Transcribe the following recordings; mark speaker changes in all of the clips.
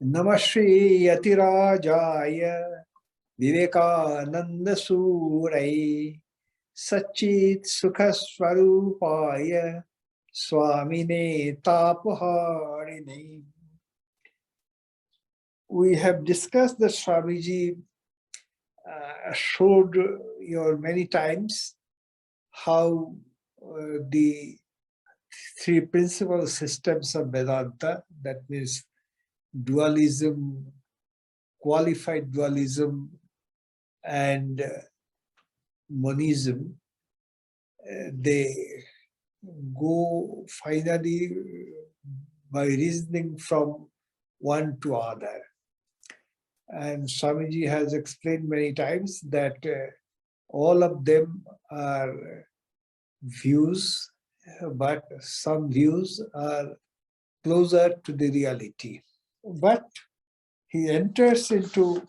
Speaker 1: Namashri Yatirajaya Vivekananda Surai Sachit Sukhaswarupaya Swami Tapaharini. We have discussed that Swamiji showed you many times how the three principal systems of Vedanta, that means dualism, qualified dualism, and monism, they go finally by reasoning from one to other. And Swamiji has explained many times that all of them are views, but some views are closer to the reality. But he enters into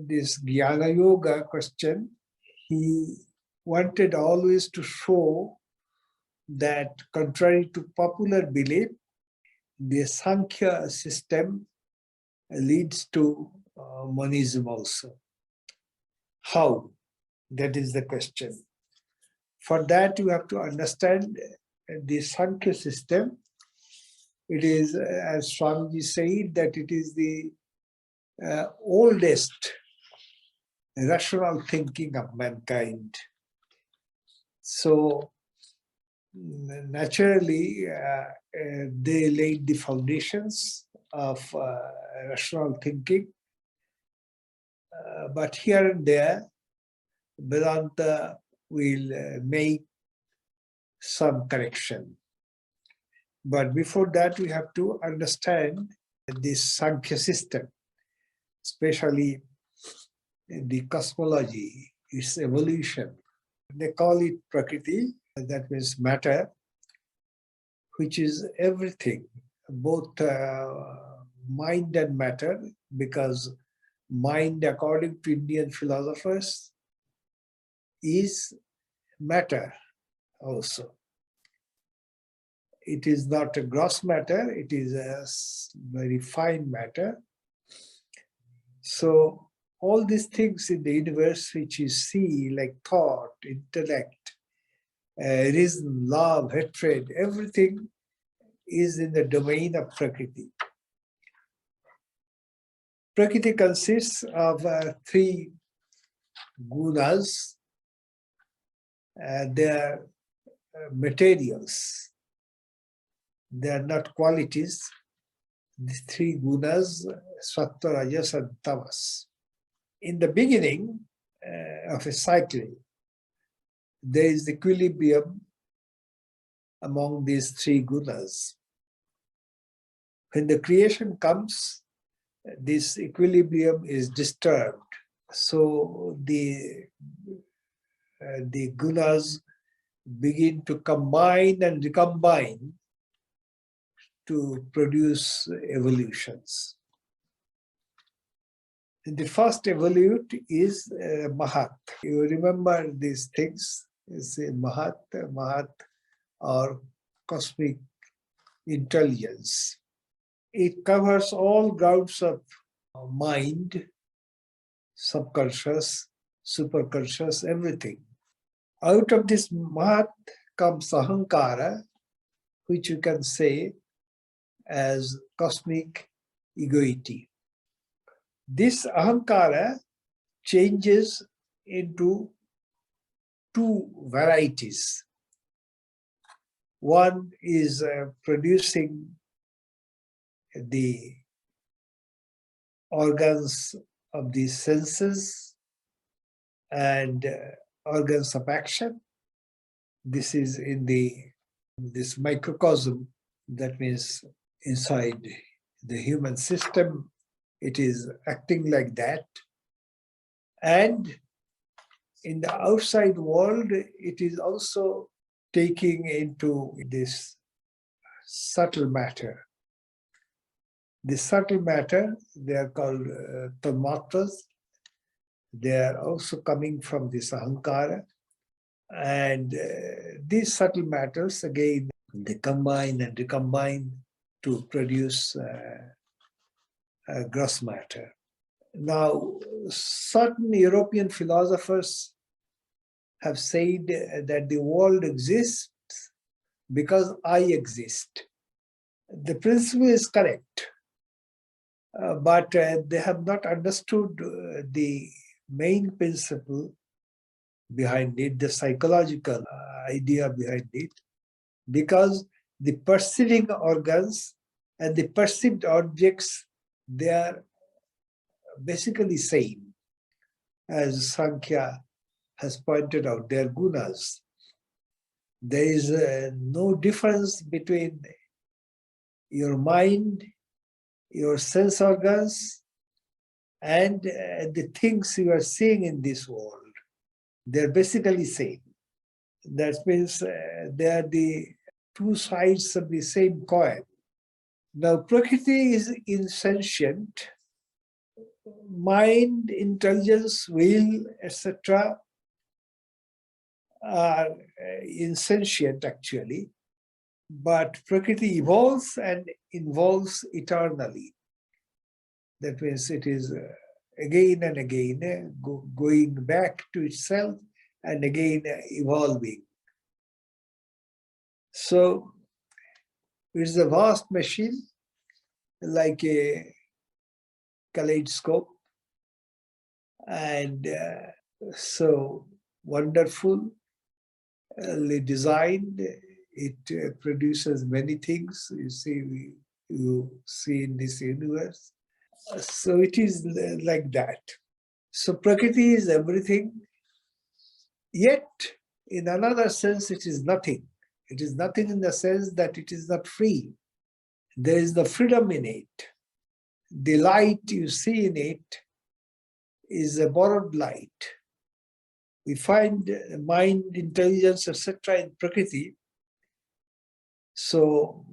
Speaker 1: this Jnana Yoga question. He wanted always to show that contrary to popular belief, the Sankhya system leads to monism also. How? That is the question. For that, you have to understand the Sankhya system. It is, as Swamiji said, that it is the oldest rational thinking of mankind. So, naturally, they laid the foundations of rational thinking. But here and there, Vedanta will make some correction. But before that, we have to understand this Sankhya system, especially the cosmology, its evolution. They call it Prakriti, that means matter, which is everything, both mind and matter, because mind, according to Indian philosophers, is matter also. It is not a gross matter, it is a very fine matter. So all these things in the universe which you see, like thought, intellect, reason, love, hatred, everything is in the domain of Prakriti. Prakriti consists of three gunas. They are materials. They are not qualities. The three gunas, sattva, rajas, and tamas. In the beginning of a cycle, there is equilibrium among these three gunas. When the creation comes, this equilibrium is disturbed. So the gunas begin to combine and recombine to produce evolutions. And the first evolute is Mahat. You remember these things, it's Mahat or cosmic intelligence. It covers all grounds of mind, subconscious, superconscious, everything. Out of this Mahat comes Ahankara, which you can say as cosmic egoity. This Ahankara changes into two varieties. One is producing the organs of the senses and organs of action. This is in this microcosm, that means inside the human system, it is acting like that. And in the outside world, it is also taking into this subtle matter. The subtle matter, they are called tanmatras. They are also coming from this Ahankara. And these subtle matters, again, they combine and recombine to produce gross matter. Now, certain European philosophers have said that the world exists because I exist. The principle is correct, but they have not understood the main principle behind it, the psychological idea behind it, because the perceiving organs and the perceived objects, they are basically same. As Sankhya has pointed out, they are gunas. There is no difference between your mind, your sense organs, and the things you are seeing in this world. They're basically same. That means they are the two sides of the same coin. Now, Prakriti is insentient. Mind, intelligence, will, etc. are insentient actually. But Prakriti evolves and involves eternally. That means it is again and again going back to itself and again evolving. So it's a vast machine, like a kaleidoscope, and so wonderfully designed. It produces many things. You see in this universe. So it is like that. So Prakriti is everything, yet in another sense it is nothing. It is nothing in the sense that it is not free. There is the freedom in it. The light you see in it is a borrowed light. We find mind, intelligence, etc. in Prakriti. So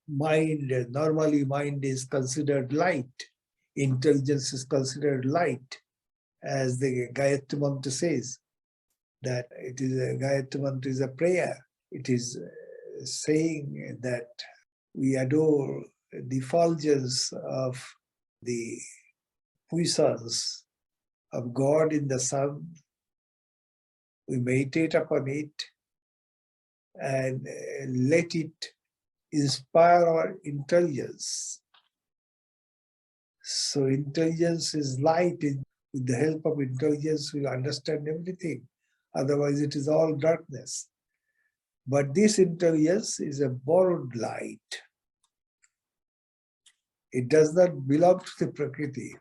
Speaker 1: normally mind is considered light. Intelligence is considered light, as the Gayatri Mantra says, that it is a Gayatri Mantra is a prayer. It is saying that we adore the effulgence of the puissance of God in the sun. We meditate upon it and let it inspire our intelligence. So intelligence is light. With the help of intelligence, we understand everything. Otherwise, it is all darkness. But this intelligence is a borrowed light. It does not belong to the Prakriti.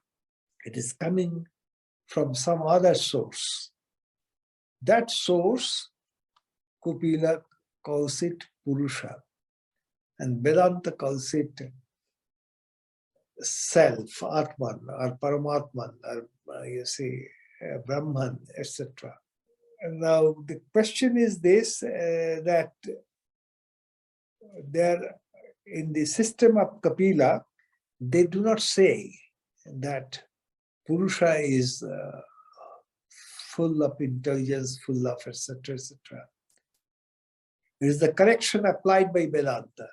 Speaker 1: It is coming from some other source. That source, Kupila calls it Purusha, and Vedanta calls it self, Atman, or Paramatman, or you see, Brahman, etc. And now the question is this, that there in the system of Kapila, they do not say that Purusha is full of intelligence, full of etc., etc. It is the correction applied by Vedanta.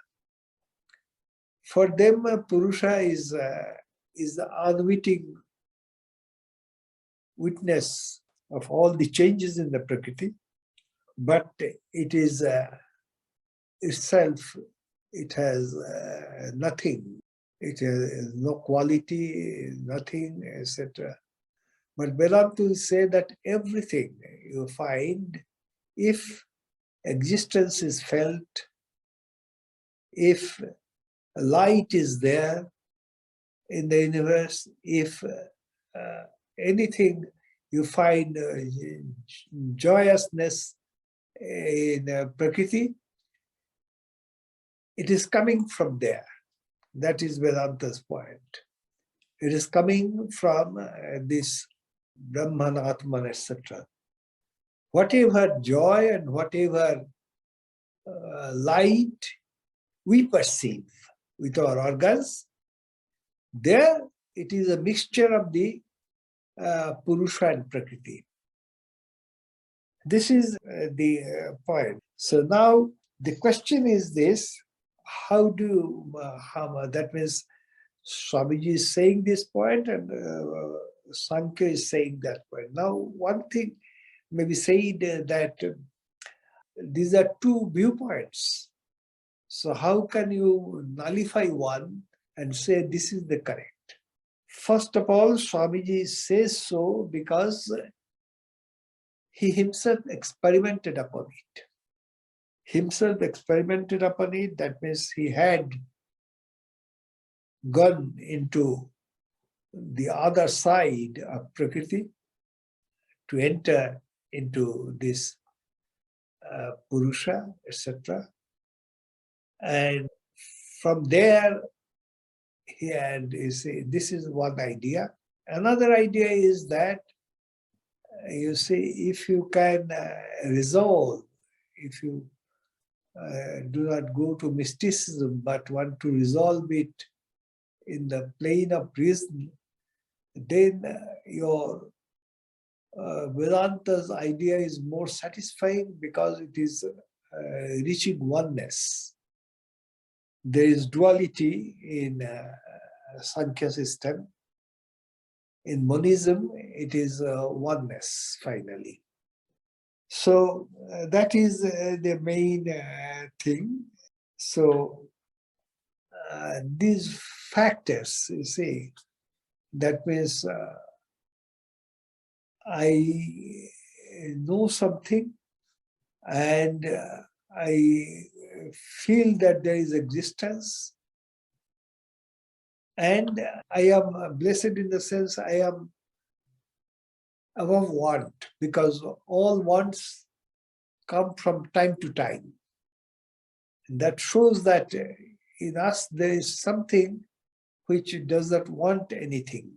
Speaker 1: For them, Purusha is the unwitting witness of all the changes in the Prakriti, but it is itself, it has nothing. It has no quality, nothing, etc. But Vedanta will say that everything you find, if existence is felt, if light is there in the universe, if anything you find joyousness in Prakriti, it is coming from there. That is Vedanta's point. It is coming from this Brahman, Atman, etc. Whatever joy and whatever light we perceive with our organs, there it is a mixture of the Purusha and Prakriti. This is the point. So now the question is this: how do that means? Swamiji is saying this point and Sankhya is saying that point. Now, one thing may be said that these are two viewpoints. So how can you nullify one and say this is the correct? First of all, Swamiji says so because he himself experimented upon it. Himself experimented upon it, that means he had gone into the other side of Prakriti to enter into this Purusha, etc. And from there, he had, this is one idea. Another idea is that, you see, if you can resolve, if you do not go to mysticism, but want to resolve it in the plane of reason, then your Vedanta's idea is more satisfying because it is reaching oneness. There is duality in Sankhya system. In monism, it is oneness finally. So that is the main thing. So these factors, you see, that means I know something and I feel that there is existence, and I am blessed in the sense I am above want, because all wants come from time to time. And that shows that in us there is something which does not want anything.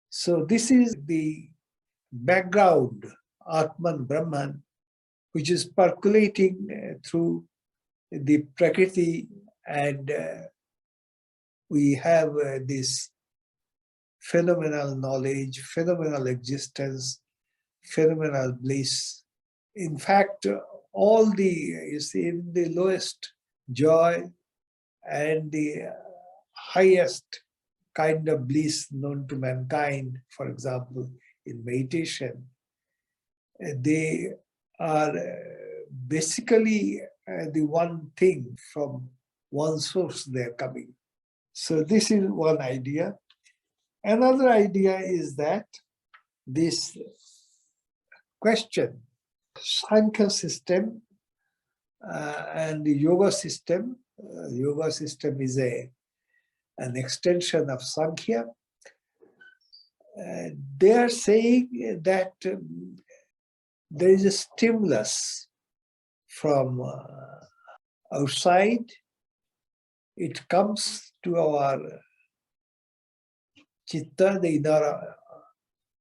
Speaker 1: So this is the background, Atman, Brahman, which is percolating through the Prakriti, and we have this phenomenal knowledge, phenomenal existence, phenomenal bliss. In fact, all the, you see, in the lowest joy and the highest kind of bliss known to mankind, for example, in meditation, they are basically the one thing, from one source they are coming. So this is one idea. Another idea is that this question, Sankhya system and the yoga system is an extension of Sankhya. They are saying that there is a stimulus from outside. It comes to our chitta, the inner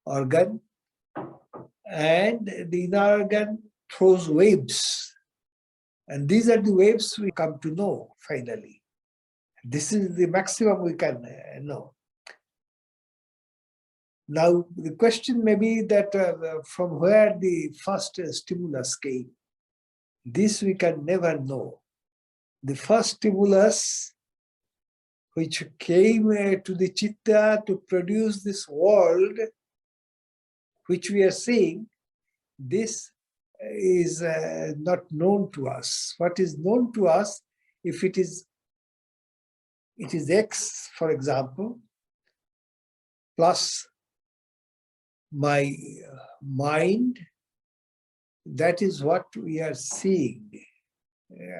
Speaker 1: organ, and the inner organ throws waves. And these are the waves we come to know finally. This is the maximum we can know. Now, the question may be that from where the first stimulus came. This we can never know. The first stimulus which came to the chitta to produce this world which we are seeing, this is not known to us. What is known to us, if it is X, for example, plus my mind, that is what we are seeing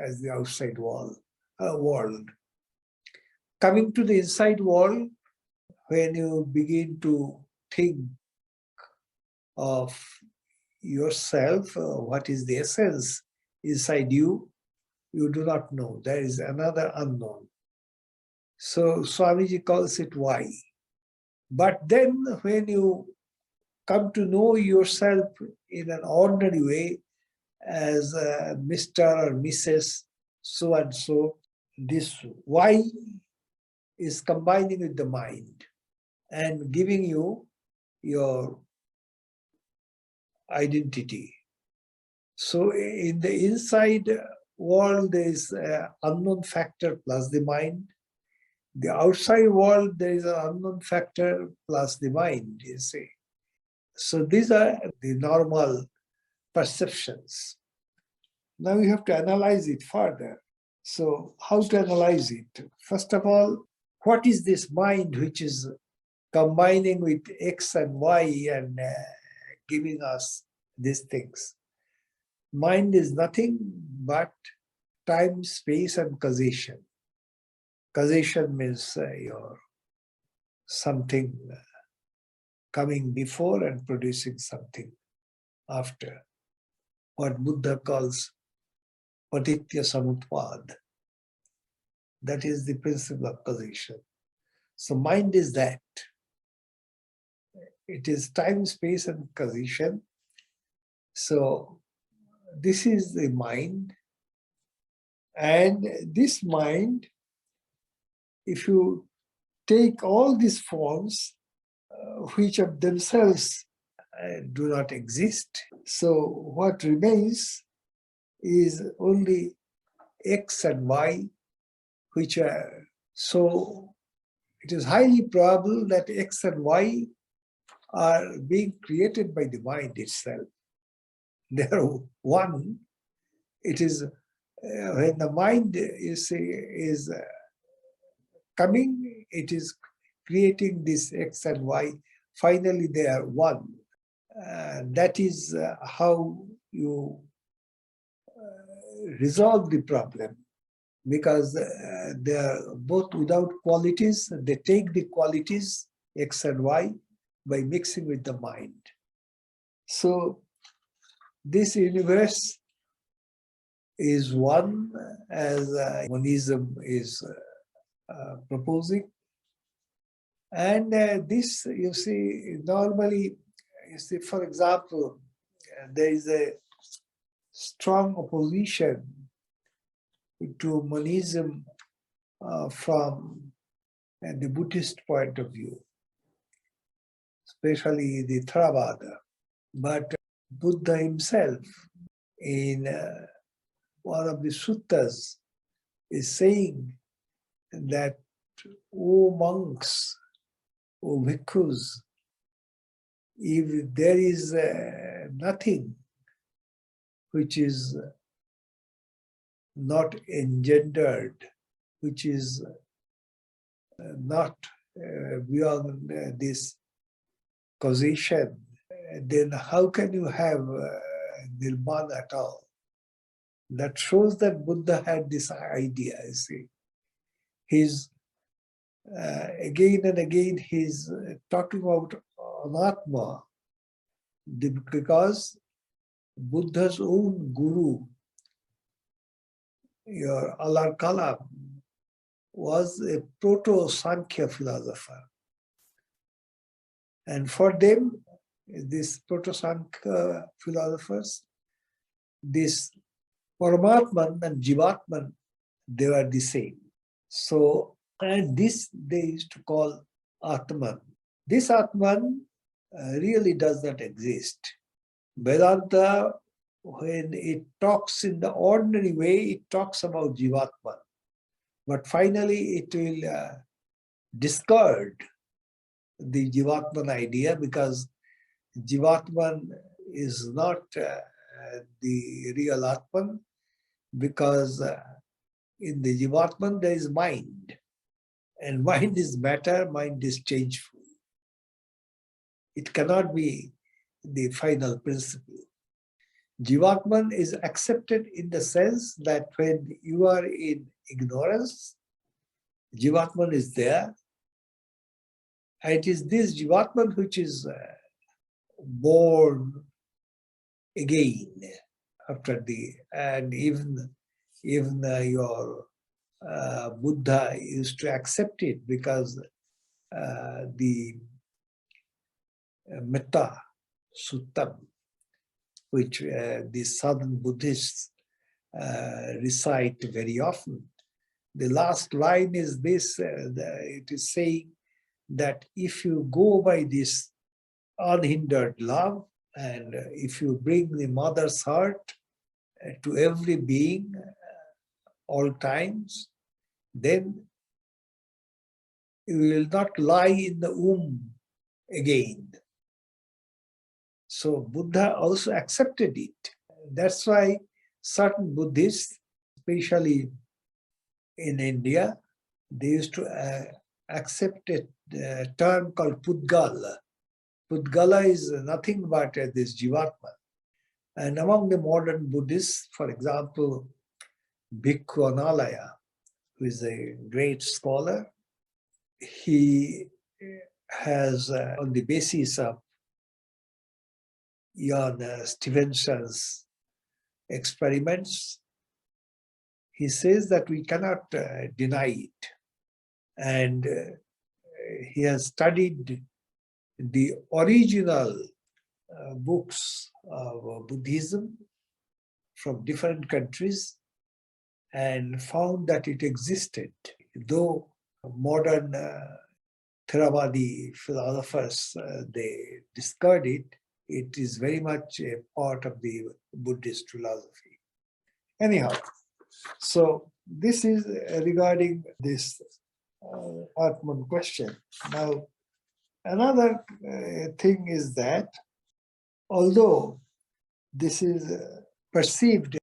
Speaker 1: as the outside world. Coming to the inside world, when you begin to think of yourself, what is the essence inside you, you do not know. There is another unknown. So Swamiji calls it why. But then when you come to know yourself in an ordinary way as Mr. or Mrs. so and so, this why is combining with the mind and giving you your identity. So in the inside world, there is unknown factor plus the mind. The outside world, there is an unknown factor plus the mind, you see. So these are the normal perceptions. Now you have to analyze it further. So how to analyze it? First of all, what is this mind which is combining with X and Y and giving us these things? Mind is nothing but time, space, and causation. Causation means your something coming before and producing something after. What Buddha calls Patitya Samutpad. That is the principle of causation. So mind is that. It is time, space, and causation. So this is the mind. And this mind, if you take all these forms, which of themselves do not exist, so what remains is only X and Y, which are, so it is highly probable that X and Y are being created by the mind itself. They are one. It is when the mind is coming, it is creating this X and Y. Finally, they are one. That is how you resolve the problem, because they are both without qualities. They take the qualities X and Y by mixing with the mind. So this universe is one, as monism is proposing. And this, you see, normally, you see, for example, there is a strong opposition to monism from the Buddhist point of view, especially the Theravada. But Buddha himself, in one of the suttas, is saying that, O monks, O bhikkhus, if there is nothing which is not engendered, which is not beyond this causation, then how can you have nirvana at all? That shows that Buddha had this idea, you see. He's again and again he's talking about anatma, because Buddha's own guru, your Alar Kalam, was a proto-Sankhya philosopher. And for them, these proto-Sankhya philosophers, this Paramatman and Jivatman, they were the same. So, and this they used to call Atman. This Atman really does not exist. Vedanta, when it talks in the ordinary way, it talks about Jivatman. But finally, it will discard the Jivatman idea, because Jivatman is not the real Atman, because in the Jivatman there is mind. And mind is matter, mind is changeful. It cannot be the final principle. Jivatman is accepted in the sense that when you are in ignorance, Jivatman is there. And it is this Jivatman which is born again after the, and even your Buddha used to accept it, because the Metta Suttam, which the southern Buddhists recite very often. The last line is this, it is saying that if you go by this unhindered love, and if you bring the mother's heart to every being, all times, then you will not lie in the womb again. So Buddha also accepted it. That's why certain Buddhists, especially in India, they used to accept a term called Pudgala. Pudgala is nothing but this Jivatma. And among the modern Buddhists, for example, Bhikkhu Anālaya, who is a great scholar, he has, on the basis of Jan Stevenson's experiments, he says that we cannot deny it. And he has studied the original books of Buddhism from different countries and found that it existed. Though modern Theravadi philosophers, they discard it, it is very much a part of the Buddhist philosophy. Anyhow, so this is regarding this Atman question. Now, another thing is that although this is perceived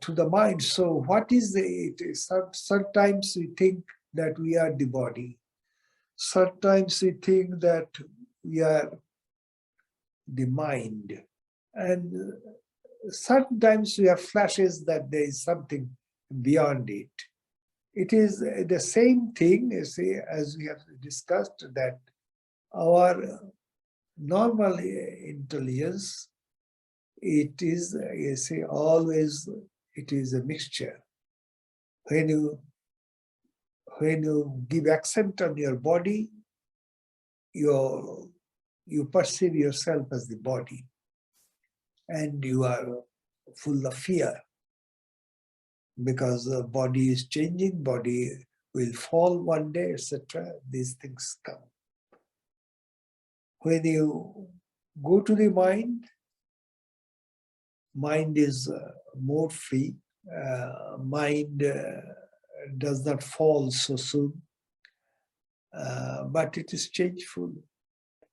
Speaker 1: to the mind, so what is it? Sometimes we think that we are the body. Sometimes we think that we are the mind. And sometimes we have flashes that there is something beyond it. It is the same thing, as we have discussed, that our normal intelligence, it is, always, it is a mixture. When you give accent on your body, you perceive yourself as the body, and you are full of fear because the body is changing, body will fall one day, etc. These things come. When you go to the mind is more free. Mind does not fall so soon, but it is changeful.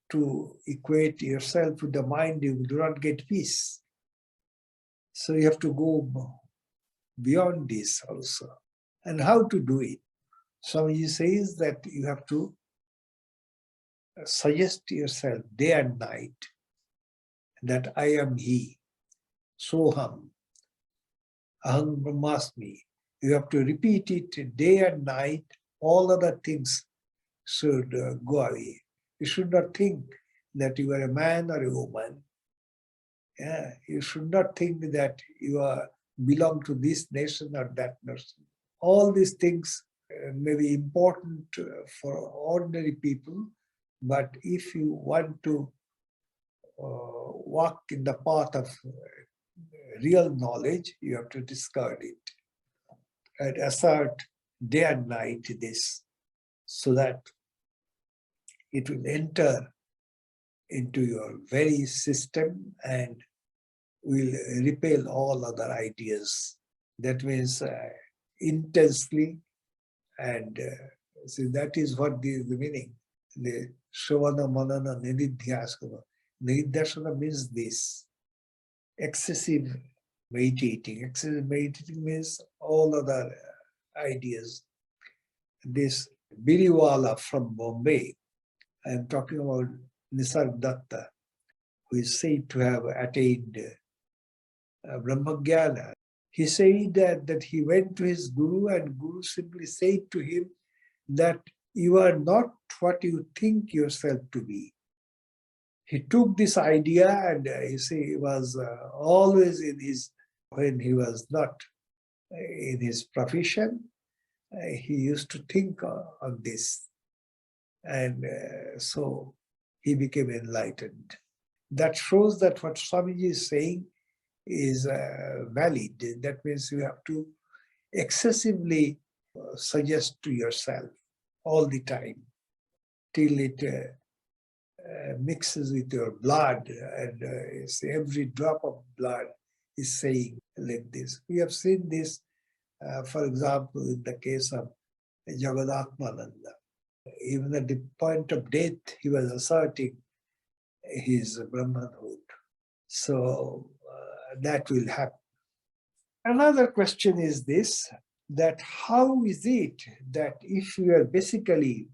Speaker 1: To equate yourself with the mind, you do not get peace. So you have to go beyond this also. And how to do it? Swami says that you have to suggest to yourself day and night that I am he, soham, aham brahmasmi. You have to repeat it day and night. All other things should go away. You should not think that you are a man or a woman. Yeah, you should not think that you belong to this nation or that nation. All these things may be important for ordinary people, but if you want to walk in the path of real knowledge, you have to discard it and assert day and night this, so that it will enter into your very system and will repel all other ideas. That means intensely, and so that is what the meaning. The Shavana Manana Nididhyasana. Nididhyasana means this. Excessive meditating. Excessive meditating means all other ideas. This Biriwala from Bombay, I am talking about Nisarg Datta, who is said to have attained Brahmagyana. He said that he went to his Guru, and Guru simply said to him that you are not what you think yourself to be. He took this idea, and he was always in his, when he was not in his profession, he used to think on this. And so he became enlightened. That shows that what Swamiji is saying is valid. That means you have to excessively suggest to yourself all the time till it mixes with your blood, and every drop of blood is saying like this. We have seen this, for example, in the case of Jagadatmananda. Even at the point of death, he was asserting his Brahmanhood. So that will happen. Another question is this, that how is it that if you are basically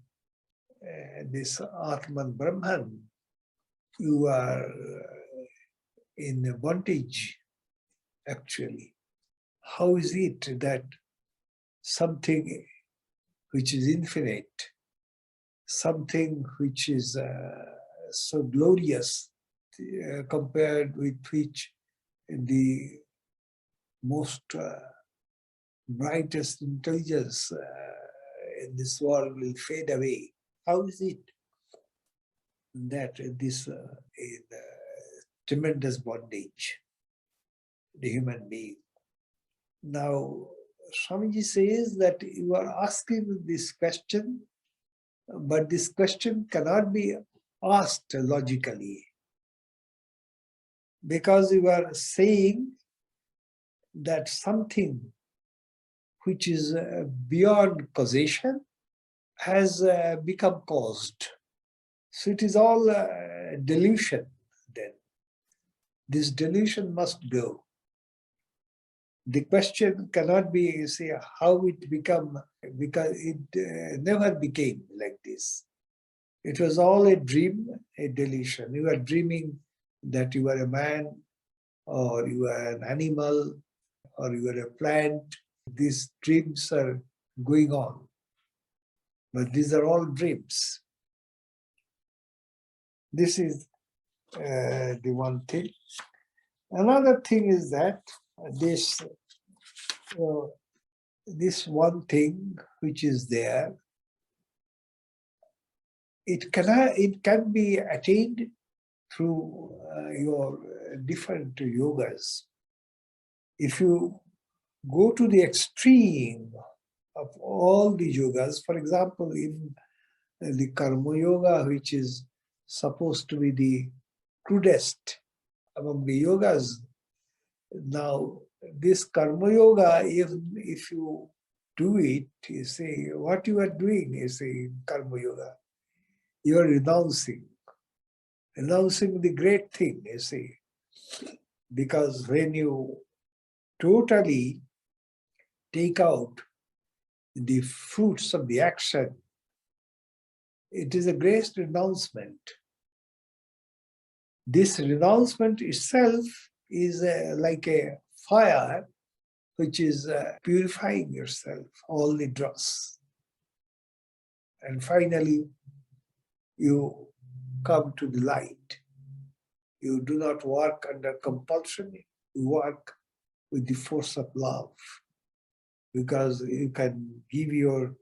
Speaker 1: this Atman Brahman, you are in bondage actually? How is it that something which is infinite, something which is so glorious, compared with which the most brightest intelligence in this world will fade away? How is it that this is tremendous bondage, the human being? Now, Swamiji says that you are asking this question, but this question cannot be asked logically, because you are saying that something which is beyond causation has become caused. So it is all delusion then. This delusion must go. The question cannot be, say, how it become, because it never became like this. It was all a dream, a delusion. You are dreaming that you are a man, or you are an animal, or you are a plant. These dreams are going on. But these are all dreams. This is the one thing. Another thing is that this one thing which is there, it can be attained through your different yogas. If you go to the extreme of all the yogas, for example, in the Karma Yoga, which is supposed to be the crudest among the yogas, now this Karma Yoga, if you do it, you say, what you are doing, you say, Karma Yoga, you are renouncing the great thing, you see. Because when you totally take out the fruits of the action, it is a great renouncement. This renouncement itself is like a fire which is purifying yourself, all the dross. And finally, you come to the light. You do not work under compulsion, you work with the force of love, because you can give your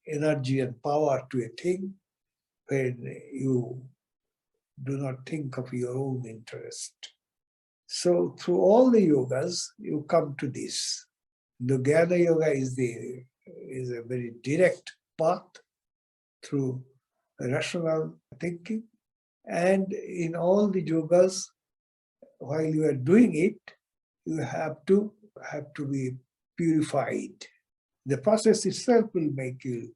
Speaker 1: energy and power to a thing when you do not think of your own interest. So through all the yogas, you come to this. The Jnana Yoga is a very direct path through rational thinking. And in all the yogas, while you are doing it, you have to be purified. The process itself will make you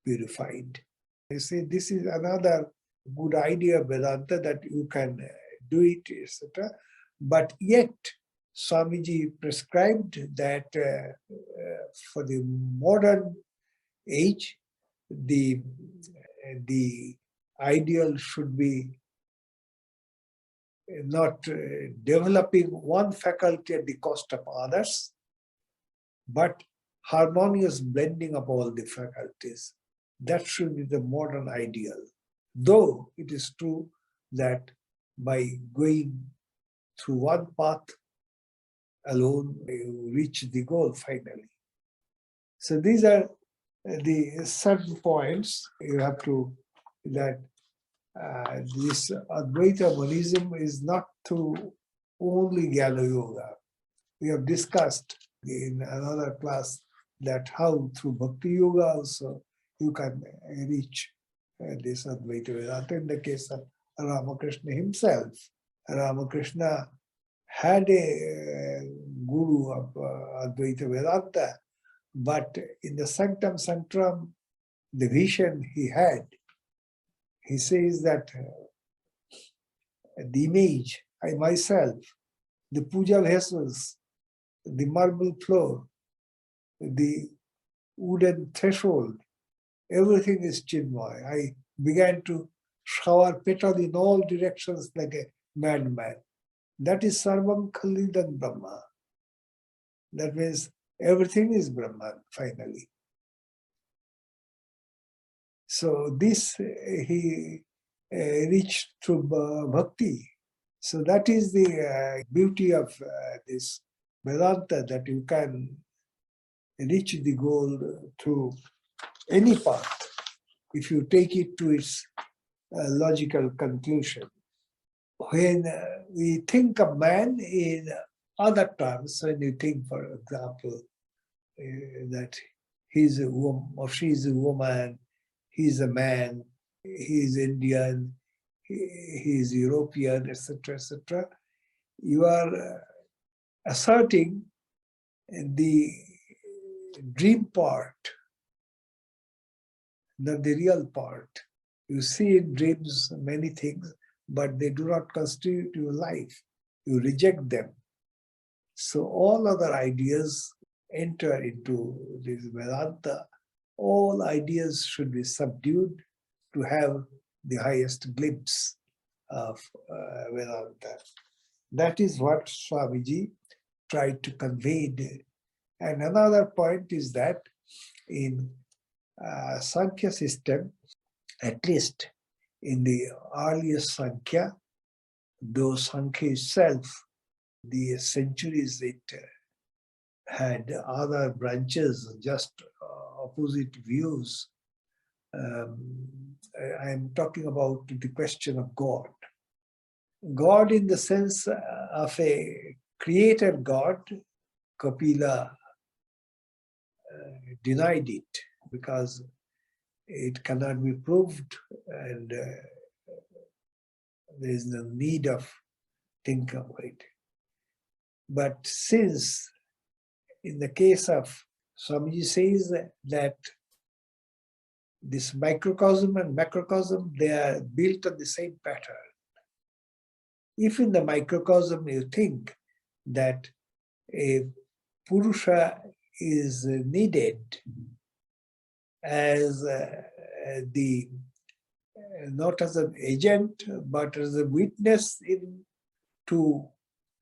Speaker 1: purified. They say this is another good idea of Vedanta, that you can do it, etc. But yet, Swamiji prescribed that for the modern age, the ideal should be not developing one faculty at the cost of others, but harmonious blending of all the faculties. That should be the modern ideal. Though it is true that by going through one path alone, you reach the goal finally. So these are the certain points you have to, that this Advaita Monism is not through only Jnana Yoga. We have discussed in another class that how through Bhakti Yoga also you can reach this Advaita Vedanta. In the case of Ramakrishna himself, Ramakrishna had a guru of Advaita Vedanta, But in the Sanctum Sanctorum, the vision he had, he says that the image, I myself, the puja vessels, the marble floor, the wooden threshold, everything is Chinmay. I began to shower petal in all directions like a madman. That is Sarvam Khalidam Brahma. That means everything is Brahman, finally. So this he reached through bhakti. So that is the beauty of this Vedanta, that you can reach the goal through any path if you take it to its logical conclusion. When we think of man in other terms, when you think, for example, that he's a woman or she's a woman, he's a man, he's Indian, he's European, etc., etc., you are asserting the dream part, not the real part. You see in dreams many things, but they do not constitute your life. You reject them. So all other ideas enter into this Vedanta. All ideas should be subdued to have the highest glimpse of Vedanta. That is what Swamiji tried to convey. And another point is that in Sankhya system, at least in the earliest Sankhya, though Sankhya itself, the centuries it had other branches, just opposite views. I am talking about the question of God. God in the sense of a creator God, Kapila denied it because it cannot be proved, and there is no need of thinking about it. But since in the case of Swamiji says that this microcosm and macrocosm, they are built on the same pattern. If in the microcosm you think that a Purusha is needed as not as an agent, but as a witness to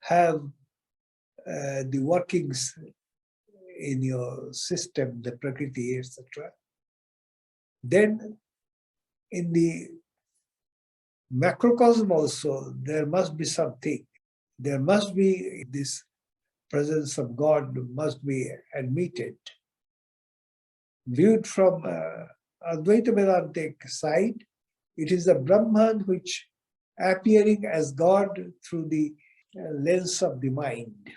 Speaker 1: have the workings in your system, the Prakriti, etc. Then in the macrocosm also, there must be something. There must be this presence of God must be admitted. Viewed from Advaita Vedantic side, it is the Brahman which appearing as God through the lens of the mind.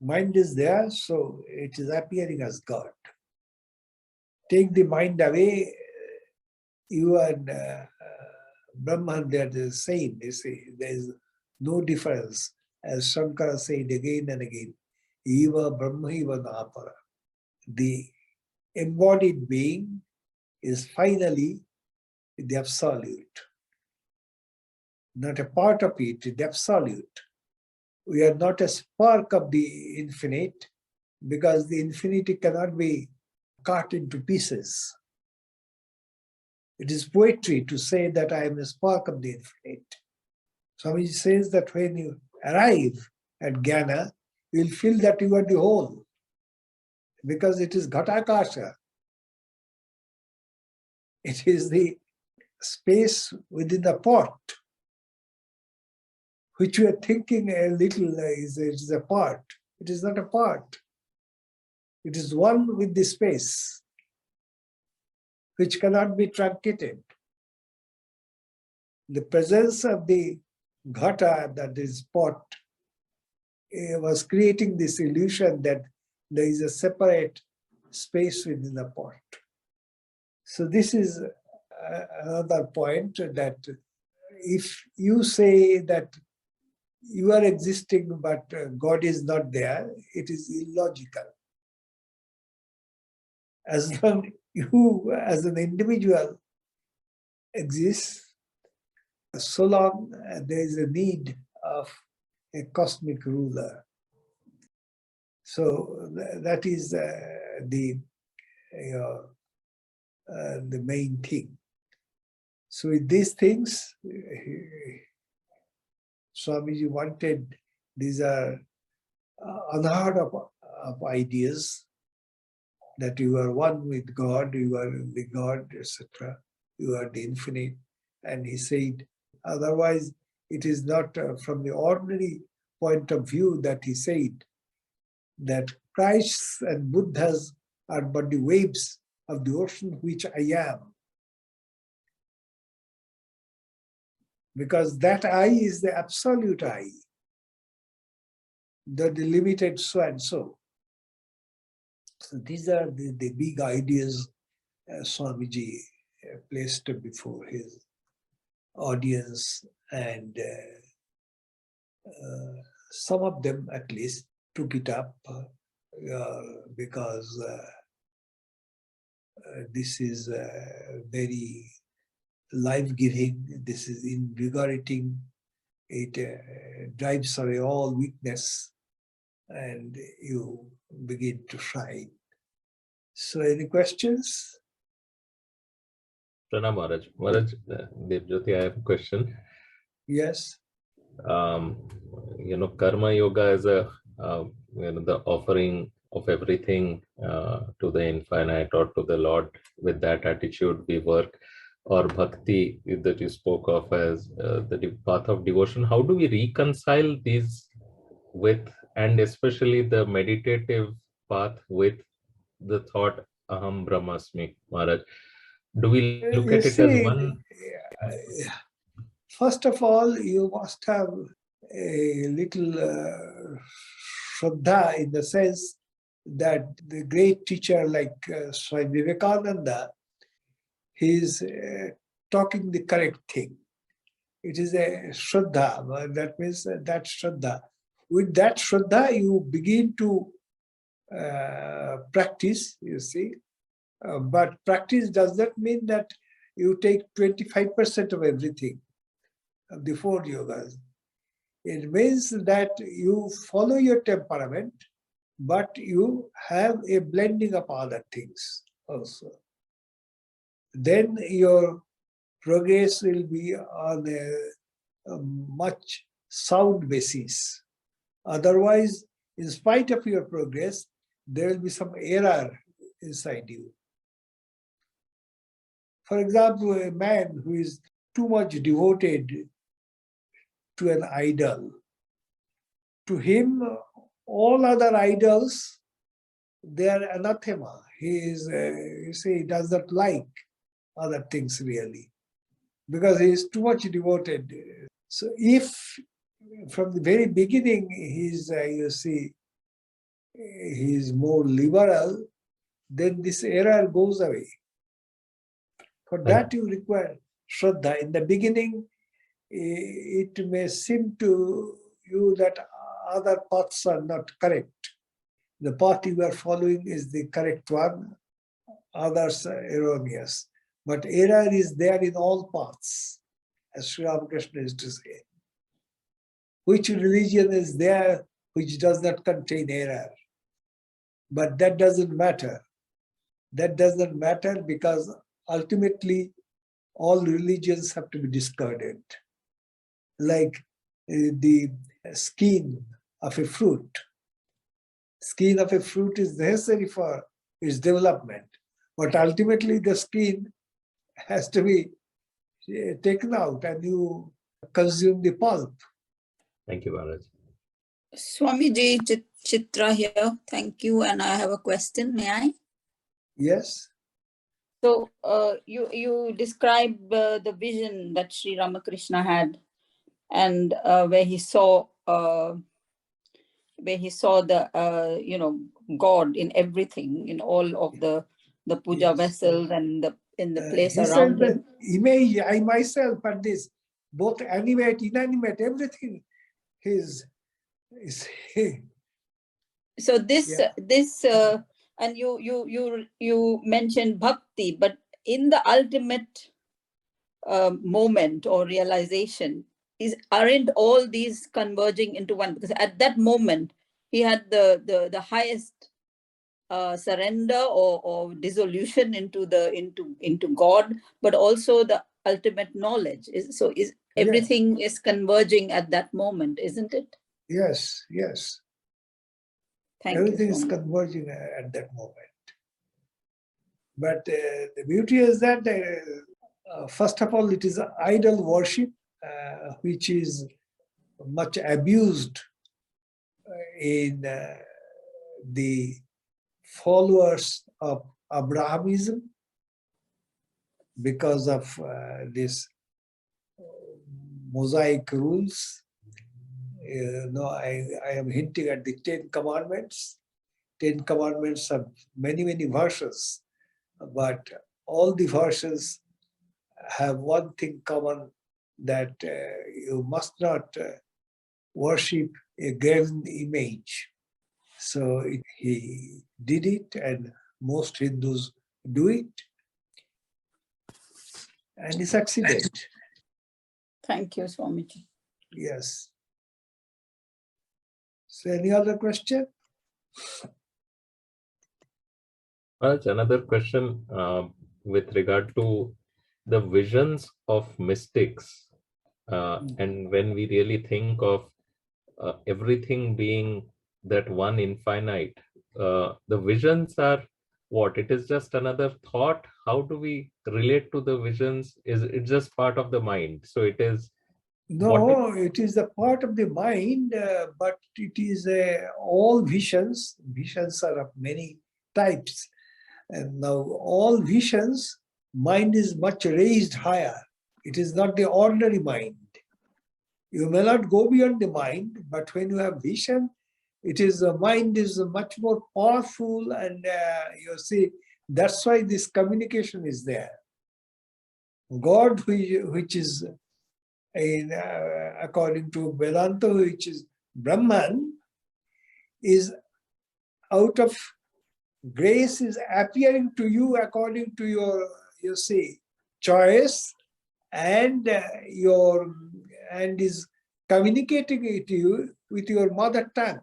Speaker 1: Mind is there, so it is appearing as God. Take the mind away, you and Brahman, they are the same. They say there is no difference. As Shankara said again and again, Eva Brahma Eva Nahapara. The embodied being is finally the absolute. Not a part of it, the absolute. We are not a spark of the infinite, because the infinity cannot be cut into pieces. It is poetry to say that I am a spark of the infinite. Swamiji says that when you arrive at Jnana, you will feel that you are the whole, because it is Ghatakasha. It is the space within the pot, which you are thinking a little is a part. It is not a part. It is one with the space, which cannot be truncated. The presence of the ghata, that is pot, was creating this illusion that there is a separate space within the pot. So this is another point, that if you say that you are existing but God is not there, it is illogical. As long you as an individual exists, so long there is a need of a cosmic ruler. So that is the main thing. So with these things, Swamiji wanted, these are unheard of ideas, that you are one with God, you are the God, etc. You are the infinite. And he said, otherwise it is not from the ordinary point of view that he said that Christs and Buddhas are but the waves of the ocean which I am. Because that I is the absolute I, the delimited so and so. So these are the big ideas Swamiji placed before his audience, and some of them at least took it up because this is very life-giving, this is invigorating, it drives away all weakness, and you begin to shine. So any questions?
Speaker 2: Pranam Maharaj. Maharaj, Devjyoti, I have a question.
Speaker 1: Yes.
Speaker 2: Karma yoga is the offering of everything to the infinite or to the Lord. With that attitude, we work. Or bhakti that you spoke of as the path of devotion. How do we reconcile these with, and especially the meditative path with the thought Aham Brahmasmi, Maharaj? Do we look
Speaker 1: You
Speaker 2: at it as
Speaker 1: see,
Speaker 2: one?
Speaker 1: first of all, you must have a little shraddha, in the sense that the great teacher like Swami Vivekananda, he is talking the correct thing. It is a shraddha, that means that shraddha. With that shraddha, you begin to practice, you see. But practice does not mean that you take 25% of everything of the 4 yogas. It means that you follow your temperament, but you have a blending of other things also. Then your progress will be on a much sound basis. Otherwise, in spite of your progress, there will be some error inside you. For example, a man who is too much devoted to an idol, to him, all other idols, they are anathema. He is, you see, he does not like other things really, because he is too much devoted. So if from the very beginning he's, you see, he is more liberal, then this error goes away. For that you require shraddha. In the beginning, it may seem to you that other paths are not correct. The path you are following is the correct one, others are erroneous. But error is there in all paths, as Sri Ramakrishna used to say. Which religion is there which does not contain error? But that doesn't matter. That doesn't matter, because ultimately all religions have to be discarded. Like the skin of a fruit. Skin of a fruit is necessary for its development, but ultimately the skin has to be taken out and you consume the pulp.
Speaker 2: Thank you, Maharaj.
Speaker 3: Swamiji, Chitra here. Thank you. And I have a question. May I?
Speaker 1: Yes.
Speaker 3: So you describe the vision that Sri Ramakrishna had, and where he saw the God in everything, in all of the puja vessels and in the place around him.
Speaker 1: The image, I myself had this, both animate, inanimate, everything is
Speaker 3: so this And you mentioned bhakti, but in the ultimate moment or realization, aren't all these converging into one? Because at that moment he had the highest surrender or dissolution into God, but also the ultimate knowledge. Everything is converging at that moment, isn't it?
Speaker 1: Yes, yes.
Speaker 3: Thank
Speaker 1: Everything
Speaker 3: you,
Speaker 1: is
Speaker 3: Swami.
Speaker 1: converging at that moment. But the beauty is that, first of all, it is idol worship, which is much abused in the followers of Abrahamism because of this Mosaic rules. I am hinting at the 10 Commandments. 10 Commandments have many, many verses, but all the verses have one thing common, that you must not worship a graven image. So he did it, and most Hindus do it, and he succeeded.
Speaker 3: Thank you, Swamiji.
Speaker 1: Yes. So any other question?
Speaker 2: Well, another question with regard to the visions of mystics, and when we really think of everything being that one infinite, the visions are what? It is just another thought. How do we relate to the visions? Is it just part of the mind? So it is.
Speaker 1: No, it is a part of the mind, but it is all visions. Visions are of many types. And now all visions, mind is much raised higher. It is not the ordinary mind. You may not go beyond the mind, but when you have vision, it is the mind is much more powerful, and you see, that's why this communication is there. God, which is according to Vedanta, which is Brahman, is out of grace, is appearing to you according to your choice, and is communicating it to you with your mother tongue.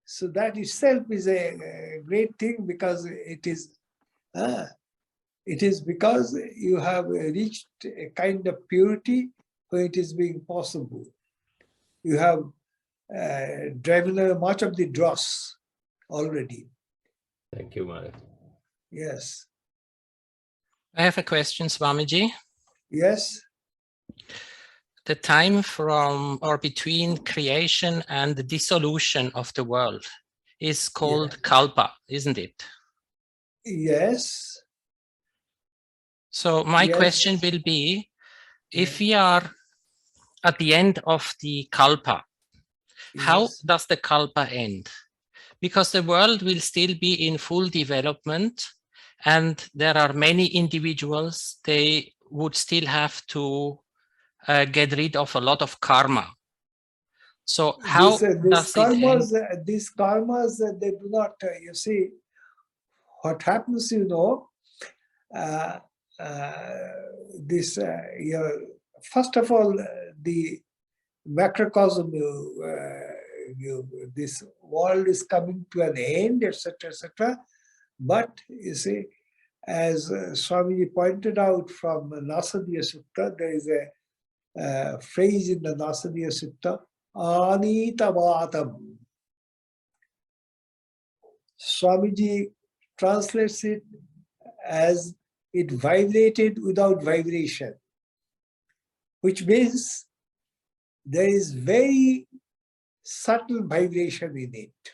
Speaker 1: So that itself is a great thing, because it is because you have reached a kind of purity where it is being possible. You have driven away much of the dross already.
Speaker 2: Thank you, Maharaj.
Speaker 1: Yes.
Speaker 4: I have a question, Swamiji.
Speaker 1: Yes.
Speaker 4: The time from or between creation and the dissolution of the world is called Kalpa, isn't it?
Speaker 1: Yes.
Speaker 4: So my question will be, if we are at the end of the Kalpa, how does the Kalpa end? Because the world will still be in full development, and there are many individuals, they would still have to get rid of a lot of karma. So how does it end?
Speaker 1: These karmas, they do not, you see, what happens, first of all, the macrocosm, this world is coming to an end, etc., etc. But you see, as Swami pointed out from Nasadiya Sutta, there is a phrase in the Nasadiya Sutta, Anitavatam. Swamiji translates it as it vibrated without vibration, which means there is very subtle vibration in it.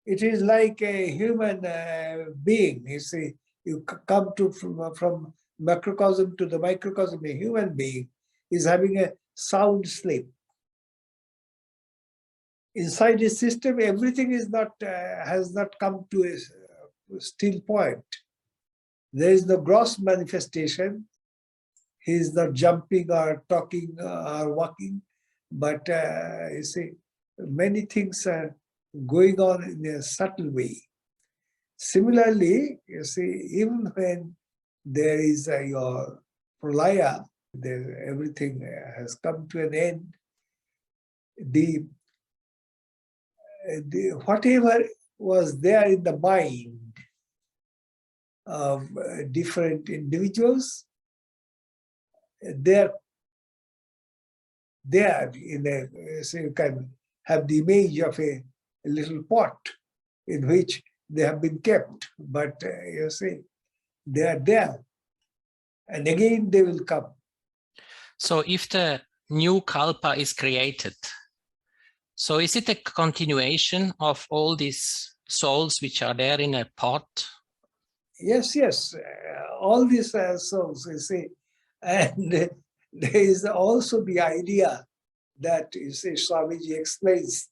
Speaker 1: It is like a human being. You see, you come to from macrocosm to the microcosm. A human being is having a sound sleep. Inside his system, everything is not has not come to a still point. There is no gross manifestation. He is not jumping or talking or walking, but you see, many things are going on in a subtle way. Similarly, you see, even when there is your pralaya, everything has come to an end, the whatever was there in the mind of different individuals, they're there in a, so you can have the image of a little pot in which they have been kept, but you see, they are there. And again, they will come.
Speaker 4: So if the new kalpa is created, so is it a continuation of all these souls which are there in a pot?
Speaker 1: Yes, yes. All these souls, you see. And there is also the idea that, you see, Swamiji explains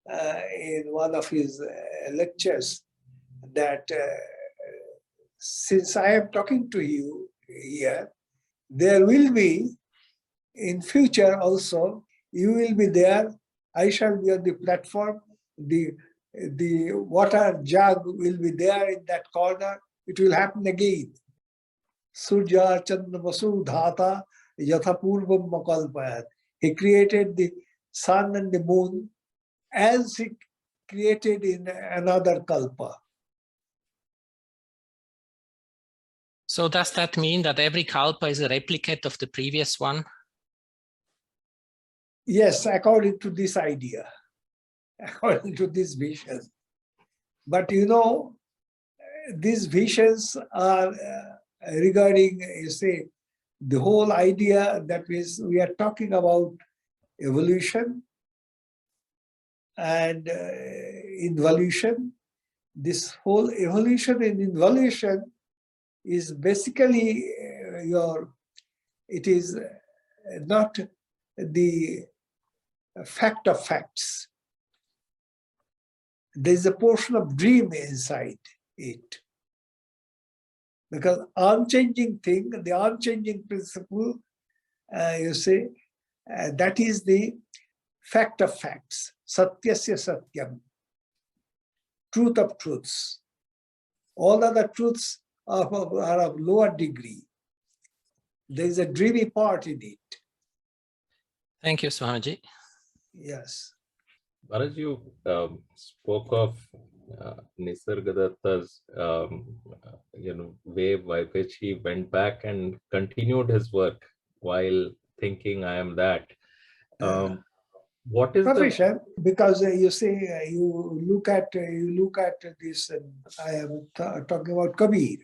Speaker 1: in one of his lectures that since I am talking to you here, there will be in future also, you will be there, I shall be on the platform, the water jug will be there in that corner, it will happen again. Surya Chandra Vasu Dhata Yatha Purvam Makalpayat. He created the sun and the moon as he created in another kalpa.
Speaker 4: So does that mean that every kalpa is a replicate of the previous one?
Speaker 1: Yes, according to this idea, according to this vision. But you know, these visions are regarding, you say, the whole idea that is, we are talking about evolution and involution. This whole evolution and involution is basically it is not the fact of facts. There is a portion of dream inside it. Because unchanging thing, the unchanging principle, you say, that is the fact of facts. Satyasya satyam. Truth of truths. All other truths are of lower degree. There is a dreamy part in it.
Speaker 2: Thank you, Swamiji.
Speaker 1: Yes.
Speaker 2: Maharaj, you spoke of Nisargadatta's way by which he went back and continued his work while thinking, I am that. What is
Speaker 1: profession? Because you say you look at this. I am talking about Kabir.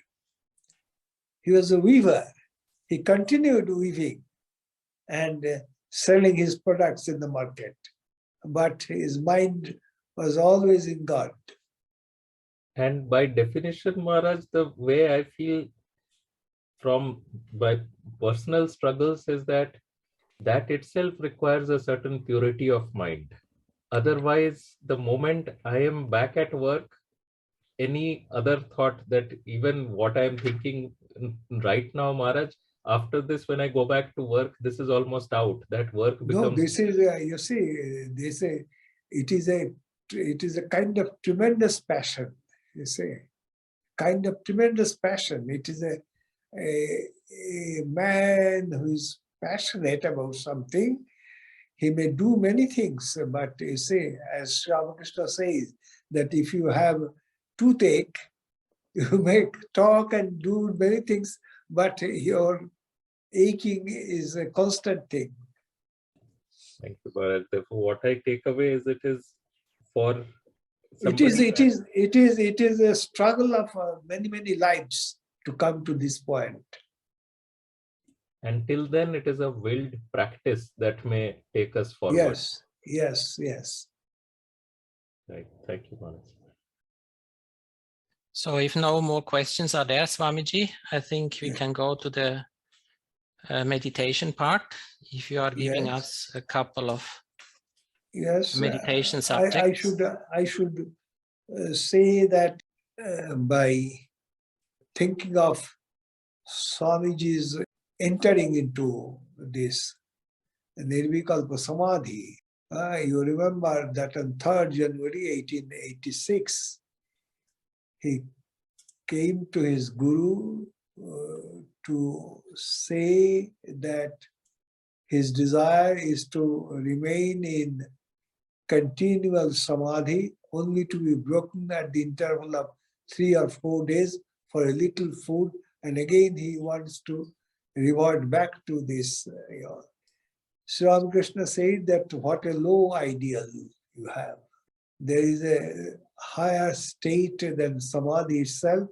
Speaker 1: He was a weaver. He continued weaving and selling his products in the market, but his mind was always in God.
Speaker 2: And by definition, Maharaj, the way I feel from my personal struggles is that itself requires a certain purity of mind. Otherwise, the moment I am back at work, any other thought that even what I am thinking right now, Maharaj, after this, when I go back to work, this is almost out. That work becomes...
Speaker 1: No, this is, you see, they say it is a kind of tremendous passion, you say, kind of tremendous passion. It is a man who is passionate about something. He may do many things, but you say, as Ramakrishna says, that if you have toothache, you may talk and do many things, but your aching is a constant thing.
Speaker 2: Thank you, Bharat. Therefore, what I take away is it is for
Speaker 1: somebody. It is a struggle of many lives to come to this point.
Speaker 2: Until then, it is a willed practice that may take us forward.
Speaker 1: Yes.
Speaker 2: Right. Thank you, Maharaj.
Speaker 4: So if no more questions are there, Swamiji, I think we can go to the meditation part. If you are giving us a couple of meditation subjects.
Speaker 1: I should say that by thinking of Swamiji's entering into this Nirvikalpa Samadhi, You remember that on 3rd January 1886, he came to his guru to say that his desire is to remain in continual samadhi, only to be broken at the interval of 3 or 4 days for a little food, and again he wants to revert back to this. Sri Ramakrishna said that what a low ideal you have. There is a higher state than samadhi itself.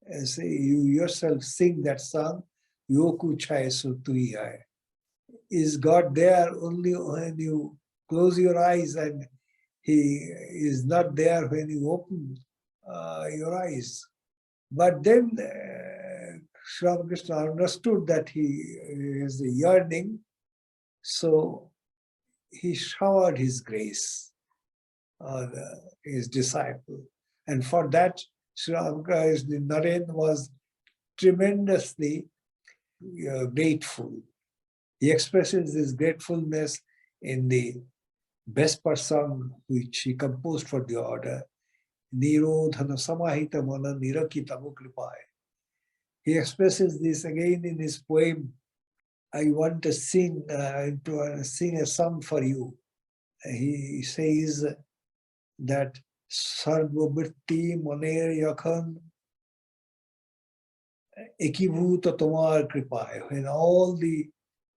Speaker 1: As you yourself sing that song, Yoku Chai Sutui Hai. Is God there only when you close your eyes, and he is not there when you open your eyes? But then Sri Ramakrishna understood that he is a yearning, so he showered his grace on his disciple. And for that, Sri Ramakrishna Naren was tremendously grateful. He expresses his gratefulness in the Vesper song which he composed for the order, Nirodhana Samahita Mana Nirakita Mukripai. He expresses this again in his poem, I want to sing a song for you. He says that Sarvabhritti Moner Yakhan Ekibhuta Tomar Kripai, when all the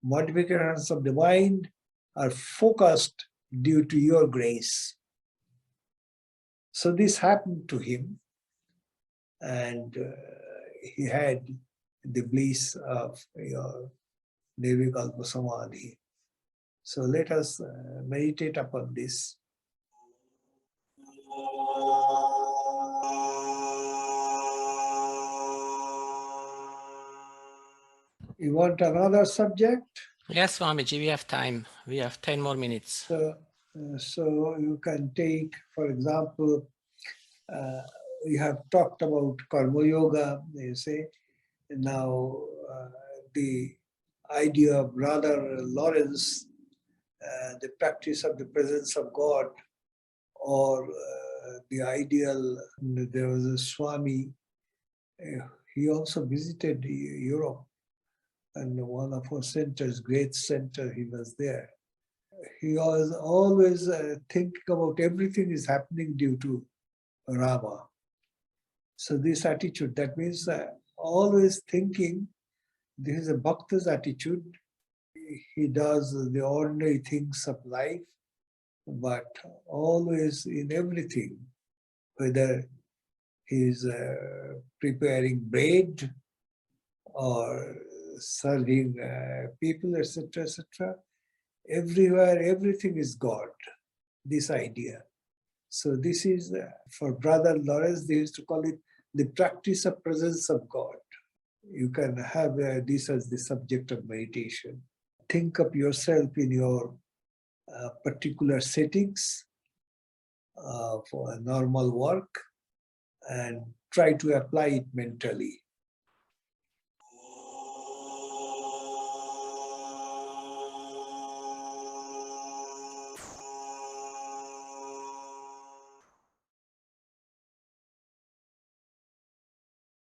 Speaker 1: modifications of the mind are focused due to your grace. So this happened to him, and he had the bliss of your Nirvikalpa Samadhi. So let us meditate upon this. You want another subject?
Speaker 4: Yes, Swamiji, we have time. We have 10 more minutes.
Speaker 1: So you can take, for example, we have talked about Karma Yoga, you say. Now, the idea of Brother Lawrence, the practice of the presence of God, or the ideal, there was a Swami, he also visited Europe, and one of our centers, great center, he was there. He was always thinking about everything is happening due to Rama. So this attitude, that means always thinking, this is a bhakta's attitude. He does the ordinary things of life, but always in everything, whether he's preparing bread or serving people, etc., etc., everywhere, everything is God, this idea. So this is, for Brother Lawrence, they used to call it the practice of presence of God. You can have this as the subject of meditation. Think of yourself in your particular settings for a normal work and try to apply it mentally.